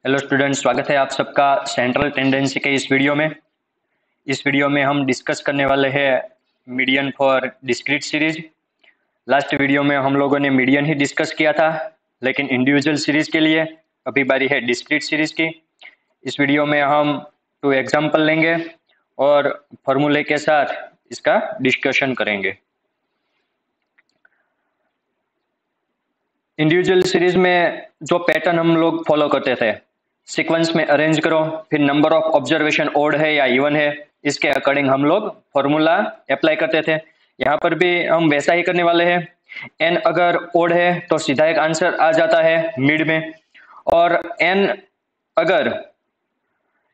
Hello students, स्वागत है आप सबका सेंट्रल टेंडेंसी के इस वीडियो में। इस वीडियो में हम डिस्कस करने वाले हैं median for discrete series. Last video में हम लोगों ने मीडियन ही डिस्कस किया था, लेकिन इंडिविजुअल सीरीज के लिए अभी बारी है डिस्क्रीट सीरीज की। इस वीडियो में हम 2 एग्जाम्पल लेंगे और फॉर्मूले के साथ इसका डिस्कशन करेंगे। इंडिविजुअल सीरीज में जो पैटर्न हम लोग फॉलो करते थे, सीक्वेंस में अरेंज करो, फिर नंबर ऑफ ऑब्जर्वेशन ओड है या इवन है, इसके अकॉर्डिंग हम लोग फॉर्मूला अप्लाई करते थे। यहाँ पर भी हम वैसा ही करने वाले हैं। एन अगर ओड है तो सीधा एक आंसर आ जाता है मिड में, और एन अगर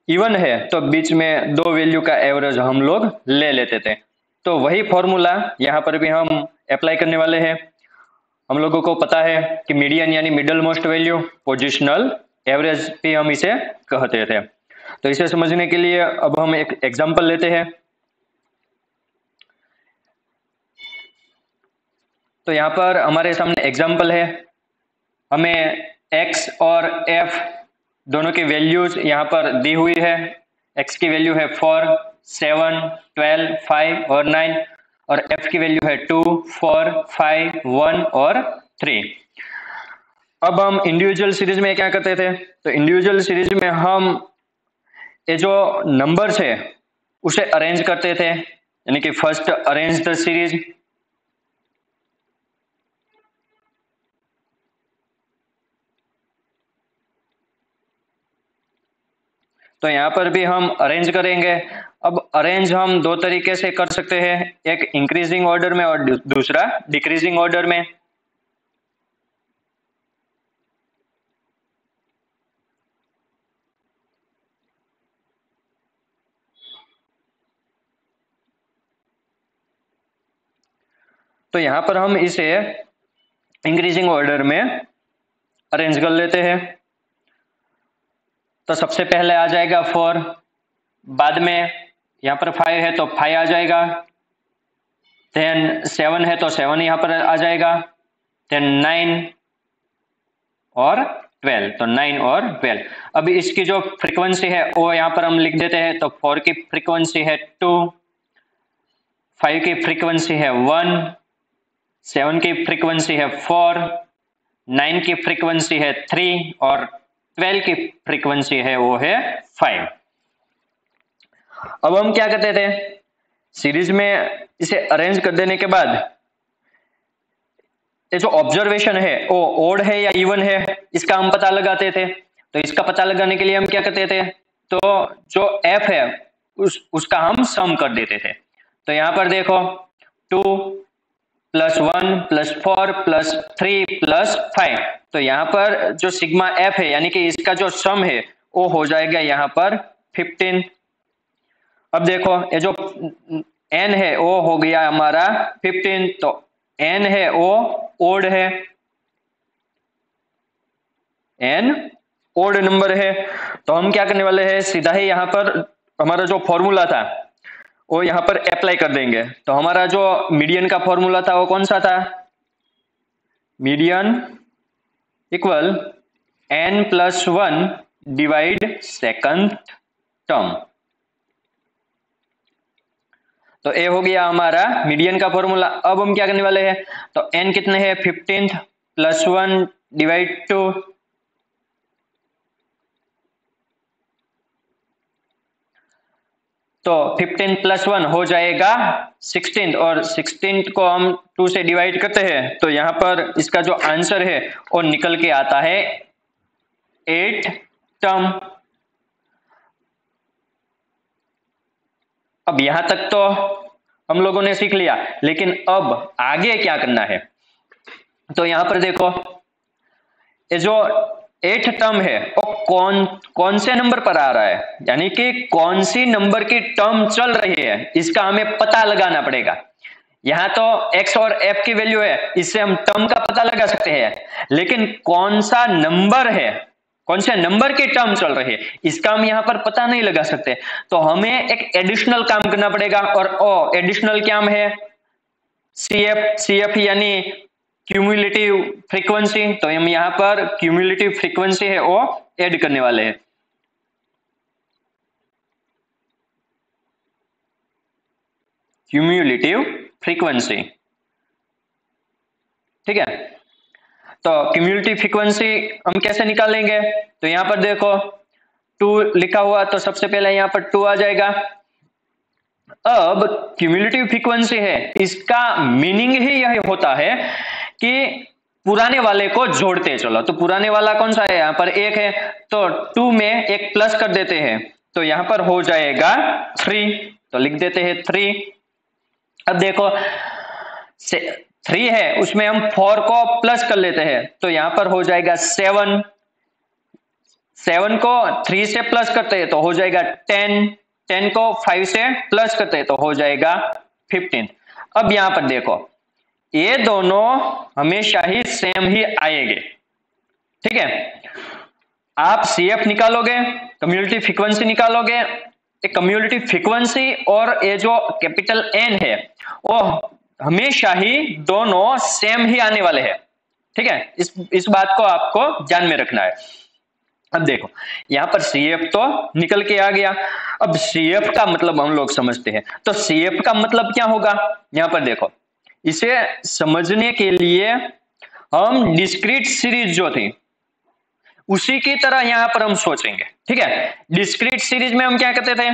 इवन है तो बीच में 2 वैल्यू का एवरेज हम लोग ले लेते थे। तो वही फॉर्मूला यहाँ पर भी हम अप्लाई करने वाले हैं। हम लोगों को पता है कि मीडियन यानी middle most value, positional average भी हम इसे कहते थे। तो इसे समझने के लिए अब हम एक एग्जांपल लेते हैं। तो यहाँ पर हमारे सामने एग्जांपल है। हमें x और f दोनों की वैल्यूज यहाँ पर दी हुई है। x की वैल्यू है 4, 7, 12, 5 और 9, और f की वैल्यू है 2, 4, 5, 1 और 3। अब हम इंडिविजुअल सीरीज में क्या करते थे? तो इंडिविजुअल सीरीज में हम ये जो नंबर्स है उसे अरेंज करते थे, यानी कि फर्स्ट अरेंज द सीरीज। तो यहाँ पर भी हम अरेंज करेंगे। अब अरेंज हम 2 तरीके से कर सकते हैं, एक इंक्रीजिंग ऑर्डर में और दूसरा डिक्रीजिंग ऑर्डर में। तो यहाँ पर हम इसे इंक्रीजिंग ऑर्डर में अरेंज कर लेते हैं। तो सबसे पहले आ जाएगा 4, बाद में यहाँ पर 5 है तो 5 आ जाएगा, देन 7 है तो 7 यहाँ पर आ जाएगा, देन 9 और 12, तो 9 और 12। अब इसकी जो फ्रीक्वेंसी है वो यहाँ पर हम लिख देते हैं। तो 4 की फ्रीक्वेंसी है 2, 5 की फ्रीक्वेंसी है 1, 7 की फ्रीक्वेंसी है 4, 9 की फ्रीक्वेंसी है 3 और 12 की फ्रीक्वेंसी है वो है 5। अब हम क्या करते थे, सीरीज में इसे अरेंज कर देने के बाद ये जो ऑब्जर्वेशन है वो ओड है या इवन है, इसका हम पता लगाते थे। तो इसका पता लगाने के लिए हम क्या करते थे, तो जो f है उसका हम सम कर देते थे। तो यहाँ पर देखो 2 + 1 + 4 + 3 + 5, तो यहाँ पर जो सिग्मा f है यानी कि इसका जो सम है वो हो जाएगा यहाँ पर 15। अब देखो ये जो n है वो हो गया हमारा 15, तो n है वो ओड है, n ओड नंबर है। तो हम क्या करने वाले हैं, सीधा ही यहाँ पर हमारा जो फॉर्मूला था वो यहाँ पर अप्लाई कर देंगे। तो हमारा जो मीडियन का फॉर्मूला था वो कौन सा था, median equal n + 1 divide second term. तो ए हो गया हमारा मीडियन का फॉर्मूला। अब हम क्या करने वाले हैं, तो n कितने हैं, 15 + 1 डिवाइड 2, तो 15 + 1 हो जाएगा 16, और 16 को हम 2 से डिवाइड करते हैं तो यहाँ पर इसका जो आंसर है वो निकल के आता है 8 टर्म। अब यहां तक तो हम लोगों ने सीख लिया, लेकिन अब आगे क्या करना है। तो यहां पर देखो ये जो 8 टर्म है वो कौन से नंबर पर आ रहा है, यानी कि कौन सी नंबर की टर्म चल रही है, इसका हमें पता लगाना पड़ेगा। यहाँ तो x और f की वैल्यू है, इससे हम टर्म का पता लगा सकते हैं, लेकिन कौन सा नंबर है, कौन से नंबर की टर्म चल रही है, इसका हम यहाँ पर पता नहीं लगा सकते। तो हमें एक एडिशनल काम करना पड़ेगा, और एडिशनल क्या है, CF यानी क्यूमुलेटिव फ्रीक्वेंसी, तो हम यहाँ पर क्यूमुलेटिव फ्रीक्वेंसी है वो ऐड करने वाले हैं। क्यूमुलेटिव फ्रीक्वेंसी, ठीक है। तो क्यूमुलेटिव फ्रीक्वेंसी हम कैसे निकालेंगे, तो यहाँ पर देखो 2 लिखा हुआ, तो सबसे पहले यहाँ पर 2 आ जाएगा। अब क्यूमुलेटिव फ्रीक्वेंसी है, इसका मीनिंग ही यही होता है कि पुराने वाले को जोड़ते चलो। तो पुराने वाला कौन सा है, यहाँ पर 1 है, तो 2 में एक प्लस कर देते हैं, तो यहाँ पर हो जाएगा 3, तो लिख देते हैं 3। अब देखो 3 है, उसमें हम 4 को प्लस कर लेते हैं, तो यहाँ पर हो जाएगा 7। 7 को 3 से प्लस करते हैं तो हो जाएगा 10। 10 को 5 से प्लस करते हैं तो हो जाएगा 15। अब यहां पर देखो ये दोनों हमेशा ही सेम ही आएंगे, ठीक है। आप CF निकालोगे, कम्युलेटिव फ्रीक्वेंसी निकालोगे, कम्युलेटिव फ्रीक्वेंसी और ये जो कैपिटल N है वो हमेशा ही दोनों सेम ही आने वाले हैं, ठीक है। इस बात को आपको ध्यान में रखना है। अब देखो यहां पर CF तो निकल के आ गया। अब CF का मतलब हम लोग समझते हैं, तो CF का मतलब क्या होगा, यहां पर देखो इसे समझने के लिए हम डिस्क्रीट सीरीज जो थी उसी की तरह यहां पर हम सोचेंगे, ठीक है। डिस्क्रीट सीरीज में हम क्या करते थे,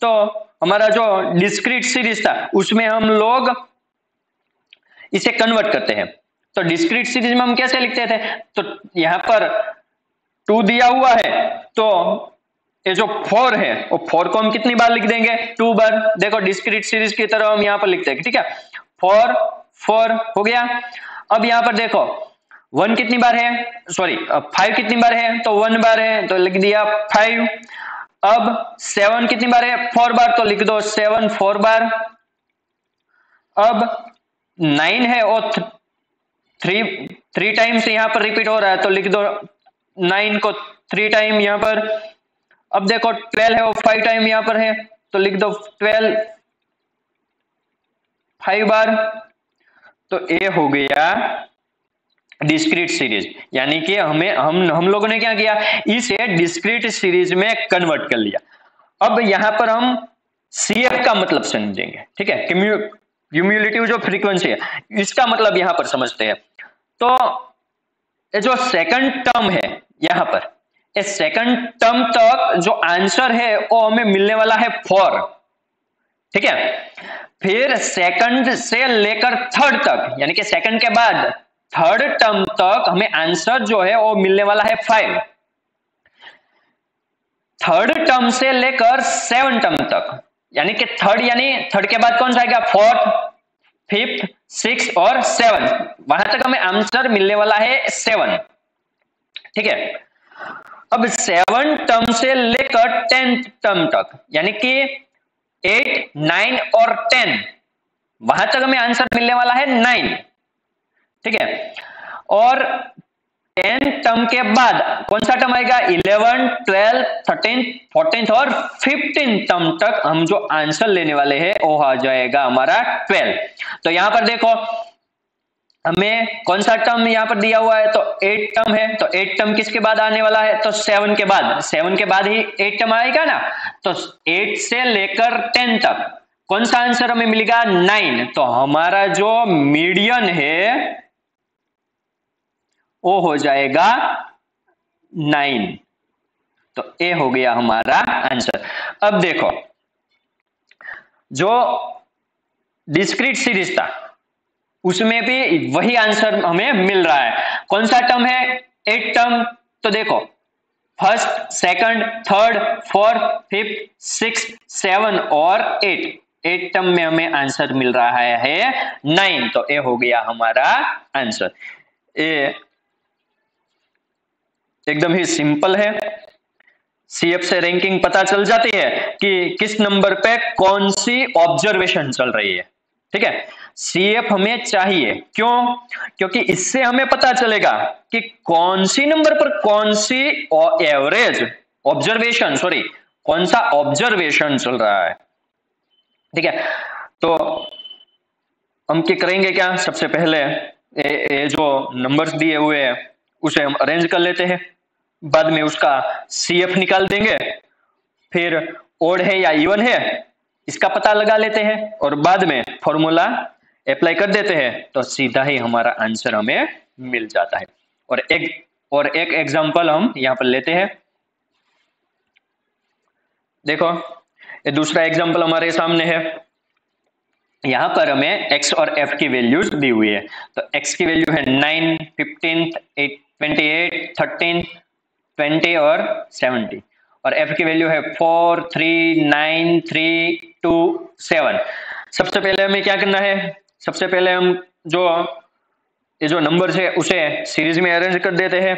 तो हमारा जो डिस्क्रीट सीरीज था उसमें हम लोग इसे कन्वर्ट करते हैं। तो डिस्क्रीट सीरीज में हम कैसे लिखते थे, तो यहां पर 2 दिया हुआ है, तो ये जो 4 है वो 4 को हम कितनी बार लिख देंगे, 2 बार। देखो डिस्क्रीट सीरीज की तरह हम यहां पर लिखते हैं, ठीक है। 4 4 हो गया। अब यहां पर देखो 1 कितनी बार है, सॉरी 5 कितनी बार है, तो 1 बार है तो लिख दिया 5। अब 7 कितनी बार है, 4 बार, तो लिख दो 7 4 बार। अब 9 है और 3 टाइम्स यहां पर रिपीट हो रहा है, तो लिख दो 9 को 3 टाइम यहां पर। अब देखो 12 है वो 5 टाइम यहां पर है, तो लिख दो 12 5 बार। तो ये हो गया डिस्क्रीट सीरीज, यानी कि हम लोगों ने क्या किया, इसे डिस्क्रीट सीरीज में कन्वर्ट कर लिया। अब यहां पर हम CF का मतलब समझेंगे, ठीक है। क्यूमुलेटिव जो फ्रीक्वेंसी है इसका मतलब यहां पर समझते हैं। तो ये जो सेकंड टर्म है यहां पर, इस सेकंड टर्म तक जो आंसर है वो हमें मिलने वाला है 4, ठीक है। फिर सेकंड से लेकर थर्ड तक, यानी कि सेकंड के बाद थर्ड टर्म तक हमें आंसर जो है वो मिलने वाला है 5। थर्ड टर्म से लेकर 7 टर्म तक, यानी कि थर्ड के बाद कौन सा आएगा, 4th 5th 6th और 7th, वहां तक हमें आंसर मिलने वाला है 7, ठीक है। अब 7 टर्म से लेकर 10th टर्म तक, यानी कि 8 9 और 10, वहां तक हमें आंसर मिलने वाला है 9, ठीक है। और 10 टर्म के बाद कौन सा टर्म आएगा, 11 12 13 14 और 15 टर्म तक हम जो आंसर लेने वाले हैं वो आ जाएगा हमारा 12। तो यहां पर देखो हमें कौन सा टर्म यहां पर दिया हुआ है, तो 8 टर्म है, तो 8 टर्म किसके बाद आने वाला है, तो 7 के बाद। 7 के बाद ही 8 टर्म आएगा ना, तो 8 से लेकर 10 तक कौन सा आंसर हमें मिलेगा, 9। तो हमारा जो मीडियन है वो हो जाएगा 9। तो ए हो गया हमारा आंसर। अब देखो जो डिस्क्रीट सीरीज था उसमें भी वही आंसर हमें मिल रहा है। कौन सा टर्म है, 8 टर्म। तो देखो first second third fourth fifth 6 7 और 8 टर्म में हमें आंसर मिल रहा है 9। तो ए हो गया हमारा आंसर। ए एकदम ही सिंपल है। CF से रैंकिंग पता चल जाती है कि किस नंबर पे कौन सी ऑब्जर्वेशन चल रही है, ठीक है। CF हमें चाहिए, क्यों, क्योंकि इससे हमें पता चलेगा कि कौन सी नंबर पर कौन सी एवरेज ऑब्जर्वेशन, सॉरी कौन सा ऑब्जर्वेशन चल रहा है, ठीक है। तो हम क्या करेंगे, क्या सबसे पहले ये जो नंबर्स दिए हुए हैं उसे हम अरेंज कर लेते हैं, बाद में उसका CF निकाल देंगे, फिर ओड है या इवन है इसका पता लगा लेते हैं और बाद में फॉर्मूला अप्लाई कर देते हैं तो सीधा ही हमारा आंसर हमें मिल जाता है। और एक एग्जांपल हम यहाँ पर लेते हैं। देखो ये दूसरा एग्जांपल हमारे सामने है। यहाँ पर हमें x और f की वैल्यूज दी हुई है। तो x की वैल्यू है 9, 15, 28, 13, 20 और 70 और f की वैल्यू है 4, 3, 9, 3, 2, 7। सबसे पहले हमें क्या करना है, सबसे पहले हम ये जो नंबर है उसे सीरीज में अरेंज कर देते हैं,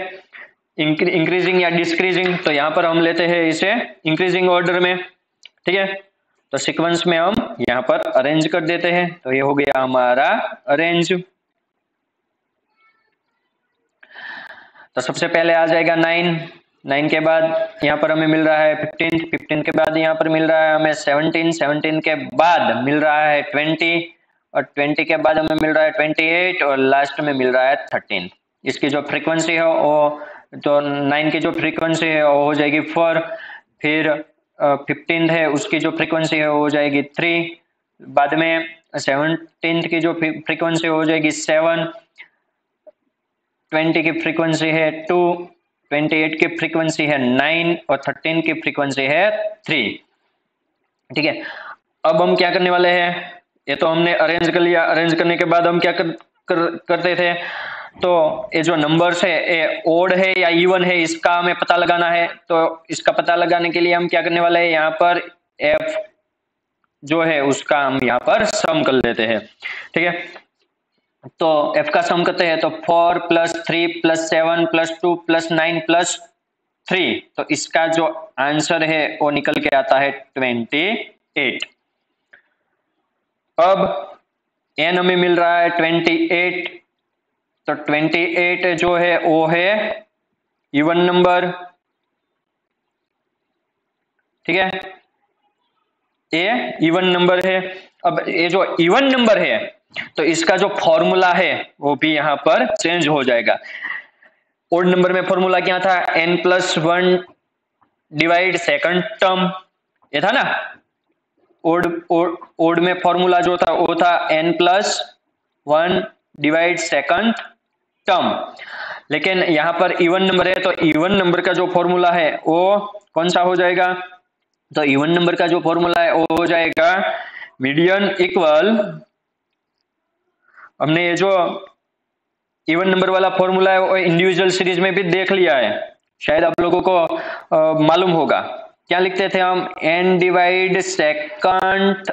इंक्रीजिंग या डिस्क्रीजिंग। तो यहाँ पर हम लेते हैं इसे इंक्रीजिंग ऑर्डर में, ठीक है। तो सीक्वेंस में हम यहाँ पर अरेंज कर देते हैं। तो ये हो गया हमारा अरेंज। तो सबसे पहले आ जाएगा 9 के बाद यहाँ पर हमें मिल रहा है 15 के बाद यहाँ पर मिल रहा है हमें 17 के बाद मिल रहा है 20 और 20 के बाद हमें मिल रहा है 28 और लास्ट में मिल रहा है 13। इसकी जो फ्रीक्वेंसी है वो तो 9 की जो फ्रीक्वेंसी है वो हो जाएगी 4, फिर 15 है उसकी जो फ्रीक्वेंसी है वो हो जाएगी 3, बाद में 17 की जो फ्रीक्वेंसी हो जाएगी 7, 20 की फ्रीक्वेंसी है 2, 28 की फ्रीक्वेंसी है 9 और 13 की फ्रीक्वेंसी है 3, ठीक है। अब हम क्या करने वाले हैं, ये तो हमने अरेंज कर लिया। अरेंज करने के बाद हम क्या करते थे, तो ये जो नंबर्स है ये ओड है या इवन है इसका हमें पता लगाना है। तो इसका पता लगाने के लिए हम क्या करने वाले हैं, यहाँ पर f जो है उसका हम यहाँ पर सम कर लेते हैं, ठीक है। तो f का सम करते हैं तो 4 + 3 + 7 + 2 + 9 + 3, तो इसका जो आंसर है वो निकल के आता है 28। अब n हमें मिल रहा है 28, तो 28 जो है वो है इवन नंबर, ठीक है, ये इवन नंबर है। अब ये जो इवन नंबर है तो इसका जो फॉर्मूला है वो भी यहाँ पर चेंज हो जाएगा। ओड नंबर में फॉर्मूला क्या था, n+1 डिवाइड सेकंड टर्म, ये था ना। ओड में फॉर्मूला जो था वो था n+1 डिवाइड सेकंड टर्म, लेकिन यहाँ पर इवन नंबर है तो इवन नंबर का जो फॉर्मूला है वो कौन सा हो जाएगा, तो इवन नंबर का जो फॉर्मूला है वो हो जाएगा मीडियन इक्वल, हमने ये जो इवन नंबर वाला फॉर्मूला है वो इंडिविजुअल सीरीज में भी देख लिया है, शायद आप लोगों को मालूम होगा। क्या लिखते थे हम, n divide second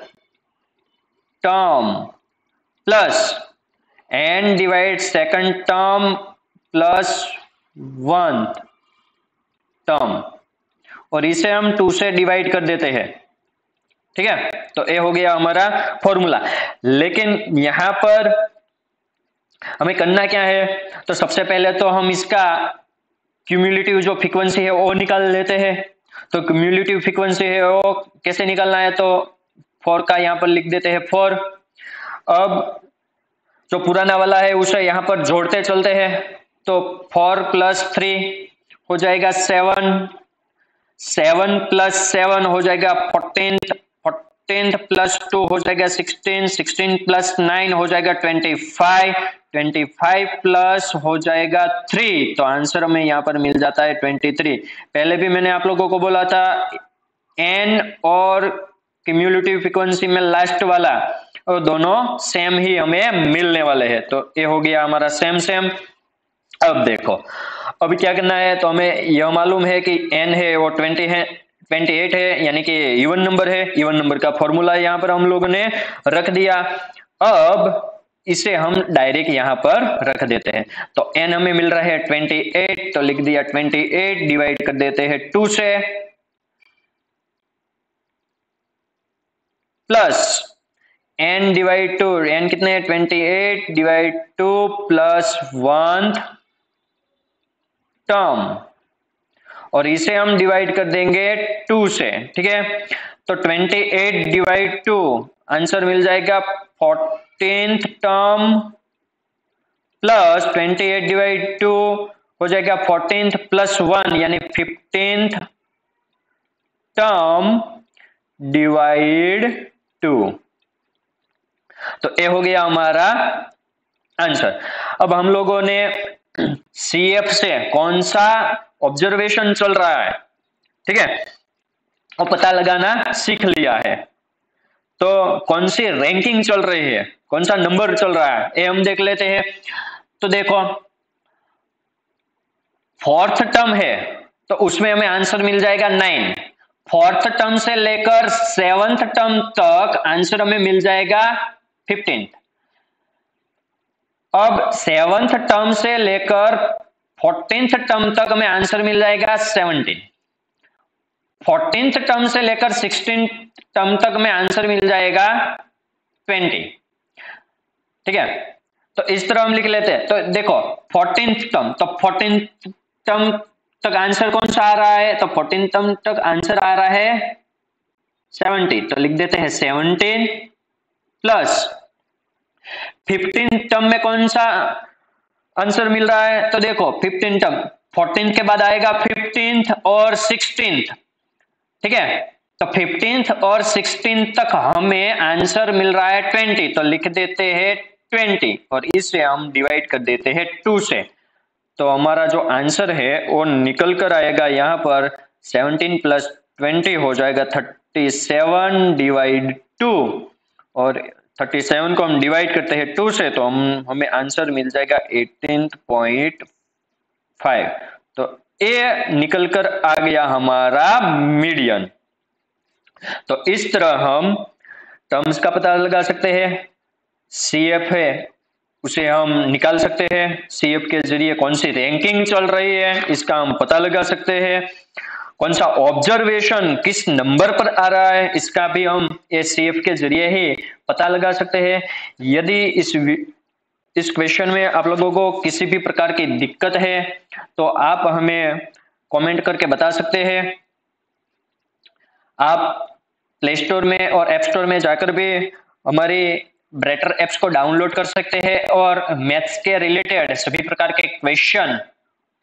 term plus n divide second term plus 1 term, और इसे हम 2 से डिवाइड कर देते हैं, ठीक है। तो ये हो गया हमारा फॉर्मूला। लेकिन यहां पर हमें करना क्या है, तो सबसे पहले तो हम इसका क्यूमुलेटिव जो फ्रीक्वेंसी है वो निकाल लेते हैं। तो क्यूमुलेटिव फ्रीक्वेंसी है वो कैसे निकालना है, तो 4 का यहाँ पर लिख देते हैं 4। अब जो पुराना वाला है उसे यहाँ पर जोड़ते चलते हैं, तो 4 + 3 हो जाएगा 7, 7 + 7 हो जाएगा 14, 14 + 2 हो जाएगा 16, 16 + 9 हो जाएगा 25, 25 प्लस हो जाएगा 3, तो आंसर हमें यहाँ पर मिल जाता है 23। पहले भी मैंने आप लोगों को बोला था n और क्यूमुलेटिव फ्रीक्वेंसी में लास्ट वाला और दोनों सेम ही हमें मिलने वाले हैं, तो ये हो गया हमारा सेम सेम। अब देखो अभी क्या करना है, तो हमें यह मालूम है कि n है वो 28 है, यानी कि इवन नंबर है। इवन नंबर का फॉर्मूला यहाँ पर हम लोगों ने रख दिया। अब इसे हम डायरेक्ट यहाँ पर रख देते हैं। तो n हमें मिल रहा है 28, तो लिख दिया 28 डिवाइड कर देते हैं 2 से, प्लस n डिवाइड 2, n कितने हैं 28 डिवाइड 2 प्लस 1 टर्म, और इसे हम डिवाइड कर देंगे 2 से, ठीक है। तो 28 डिवाइड 2 आंसर मिल जाएगा 14th टर्म प्लस 28 डिवाइड 2 हो जाएगा 14th प्लस 1 यानी 15th टर्म डिवाइड 2। तो ये हो गया हमारा आंसर। अब हम लोगों ने CF से कौन सा ऑब्जर्वेशन चल रहा है, ठीक है, और पता लगाना सीख लिया है। तो कौन सी रैंकिंग चल रही है, कौन सा नंबर चल रहा है, ये हम देख लेते हैं। तो देखो फोर्थ टर्म है तो उसमें हमें आंसर मिल जाएगा 9। फोर्थ टर्म से लेकर सेवंथ टर्म तक आंसर हमें मिल जाएगा 15। अब सेवंथ टर्म से लेकर 14th टर्म तक हमें आंसर मिल जाएगा 17। 14th टर्म से लेकर 16th टर्म तक में आंसर मिल जाएगा 20। ठीक है, तो इस तरह हम लिख लेते हैं। तो देखो 14th टर्म, तो 14th टर्म तक आंसर कौन सा आ रहा है, तो 14th टर्म तक आंसर आ रहा है 70, तो लिख देते हैं 17 प्लस 15th टर्म में कौन सा आंसर मिल रहा है, तो देखो 15th टर्म 14th के बाद आएगा 15th और 16th, ठीक है, तो 15th और 16th तक हमें आंसर मिल रहा है 20, तो लिख देते हैं 20 और इसे हम डिवाइड कर देते हैं 2 से। तो हमारा जो आंसर है वो निकल कर आएगा यहाँ पर 17 प्लस 20 हो जाएगा 37 डिवाइड 2, और 37 को हम डिवाइड करते हैं 2 से तो हमें आंसर मिल जाएगा 18.5। तो ये निकल कर आ गया हमारा मीडियन। तो इस तरह हम टर्म्स का पता लगा सकते हैं, CF है उसे हम निकाल सकते हैं, CF के जरिए कौन सी रैंकिंग चल रही है इसका हम पता लगा सकते हैं, कौन सा ऑब्जर्वेशन किस नंबर पर आ रहा है इसका भी हम CF के जरिए ही पता लगा सकते हैं। यदि इस क्वेश्चन में आप लोगों को किसी भी प्रकार की दिक्कत है तो आप हमें कमेंट करके बता सकते हैं। आप प्ले स्टोर में और ऐप स्टोर में जाकर भी हमारी ब्रेटर एप्स को डाउनलोड कर सकते हैं और मैथ्स के रिलेटेड सभी प्रकार के क्वेश्चन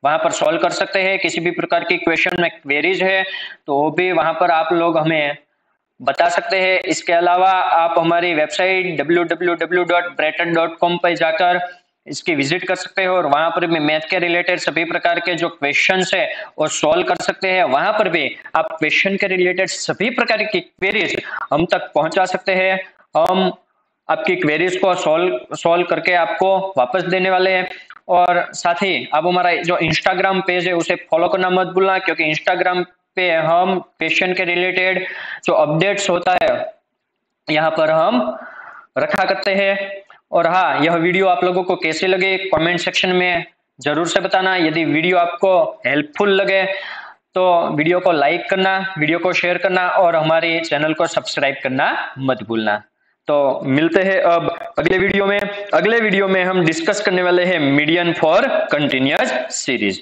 वहां पर सॉल्व कर सकते हैं। किसी भी प्रकार की क्वेश्चन में क्वेरीज है तो वो भी वहां पर आप लोग हमें बता सकते हैं। इसके अलावा आप हमारी वेबसाइट www.breton.com पर जाकर इसकी विजिट कर सकते हो और वहां पर भी मैथ के रिलेटेड सभी प्रकार के जो क्वेश्चंस है वो सॉल्व कर सकते हैं। वहां पर भी आप क्वेश्चन के रिलेटेड सभी प्रकार की क्वेरीज हम तक पहुंचा सकते हैं। हम आपकी क्वेरीज को सॉल्व करके आपको वापस देने वाले हैं। और साथ ही आप हमारा जो इंस्टाग्राम पेज है उसे फॉलो करना मत भूलना, क्योंकि इंस्टाग्राम पे हम क्वेश्चन के रिलेटेड जो अपडेट्स होता है यहाँ पर हम रखा करते हैं। और हाँ, यह वीडियो आप लोगों को कैसे लगे कमेंट सेक्शन में जरूर से बताना। यदि वीडियो आपको हेल्पफुल लगे तो वीडियो को लाइक करना, वीडियो को शेयर करना और हमारे चैनल को सब्सक्राइब करना मत भूलना। तो मिलते हैं अब अगले वीडियो में। अगले वीडियो में हम डिस्कस करने वाले हैं मीडियन फॉर कंटिन्यूअस सीरीज।